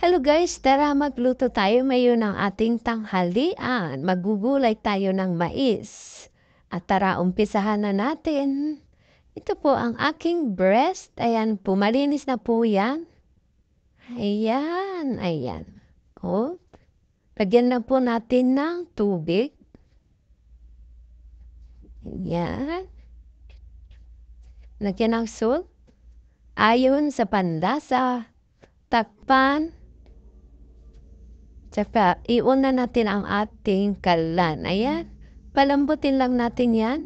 Hello guys, tara magluto tayo ngayon ng ating tanghalian. Magugulay tayo ng mais. At tara, umpisahan na natin. Ito po ang aking breast. Ayan po, malinis na po yan. Ayan, ayan. O, lagyan na po natin ng tubig. Ayan. Lagyan ng salt. Ayon sa panlasa. Takpan. Tsaka, iuna natin ang ating kalan. Ayan. Palambutin lang natin yan.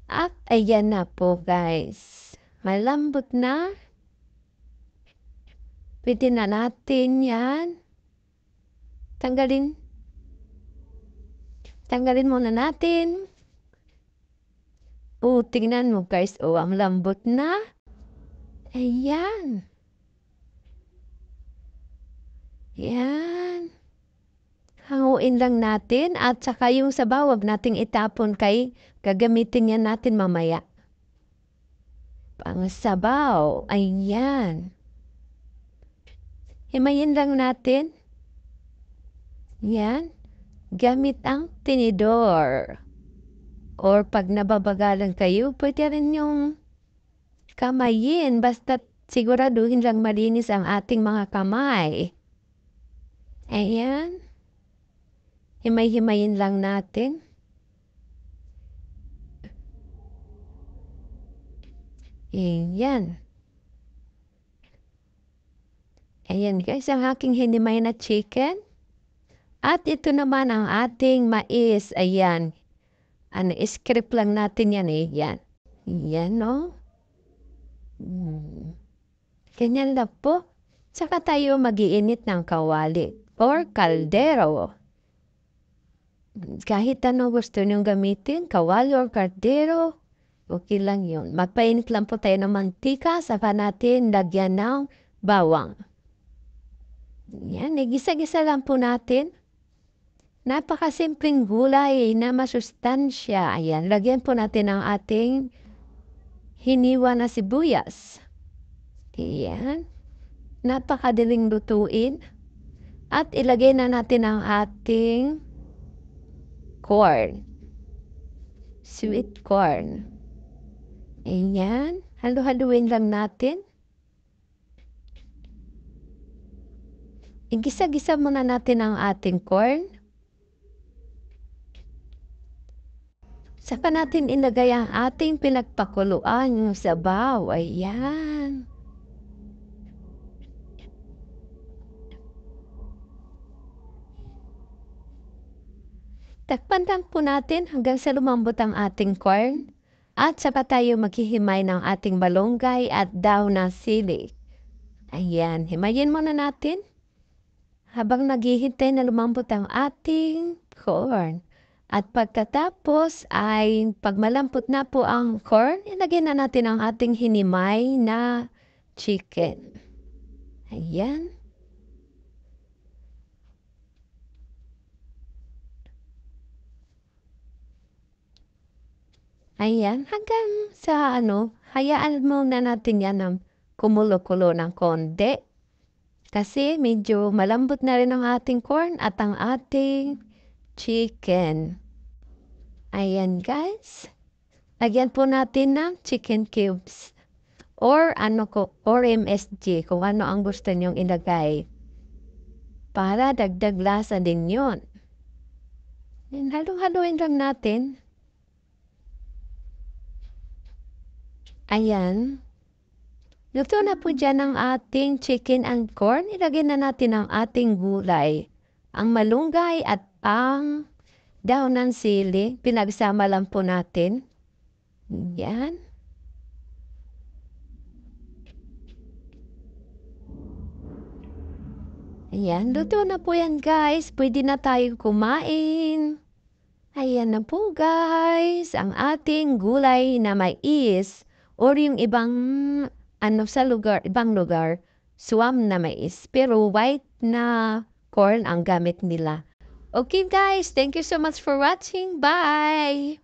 At ayan na po guys. Malambot na. Pwede na natin yan. Tanggalin. Tanggalin muna natin. Tingnan mo guys. Ang lambot na. Ayan. Yan. Hanguin lang natin at saka yung sabaw wag nating itapon kay gagamitin yan natin mamaya. Pang sabaw. Ayan. Himayin lang natin. Yan. Gamit ang tinidor. Or pag nababagalan kayo, pwede rin yung kamayin. Basta siguraduhin lang malinis ang ating mga kamay. Ayan. Himay-himayin lang natin. Ayan. Ayan guys, ang aking hinimay na chicken. At ito naman ang ating mais. Ayan. Script lang natin yan eh. Yan. Yan no. Ganyan lang po. Saka tayo mag-iinit ng kawali or kaldero. Kahit ano gusto niyong gamitin, kawali or kaldero, okay lang yun. Magpainit lang po tayo ng mantika, saka natin lagyan ng bawang. Yan, gisa-gisa lang po natin. Napakasimpleng gulay na masustansya. Ayan, lagyan po natin ang ating hiniwa na sibuyas. Ayan. Napakadaling lutuin. At ilagay na natin ang ating corn. Sweet corn. Ayan. Halu-haluin lang natin. Igisa-gisa muna natin ang ating corn. Saka natin ilagay ang ating pinagpakuluan yung sabaw. Ayan. Takpan lang po natin hanggang sa lumambot ang ating corn. At saka tayo maghihimay ng ating malunggay at daon ng sili. Ayan, himayin muna natin. Habang naghihintay na lumambot ang ating corn. At pagkatapos ay pag malampot na po ang corn, ilagay na natin ang ating hinimay na chicken. Ayan. Ayan, hanggang sa hayaan muna natin yan ng kumulo-kulo ng konti. Kasi medyo malambot na rin ang ating corn at ang ating chicken. Ayan guys. Lagyan po natin ng chicken cubes. Or MSG kung ano ang gusto nyong ilagay. Para dagdag lasa din yun. Halo-haloin lang natin. Ayan. Luto na po dyan ang ating chicken and corn. Ilagay na natin ang ating gulay. Ang malunggay at ang daon ng sili. Pinagsama lang po natin. Yan. Ayan. Luto na po yan guys. Pwede na tayo kumain. Ayan na po guys. Ang ating gulay na mais. Or yung ibang ibang lugar, swam na mais. Pero white na corn ang gamit nila. Okay guys, thank you so much for watching. Bye!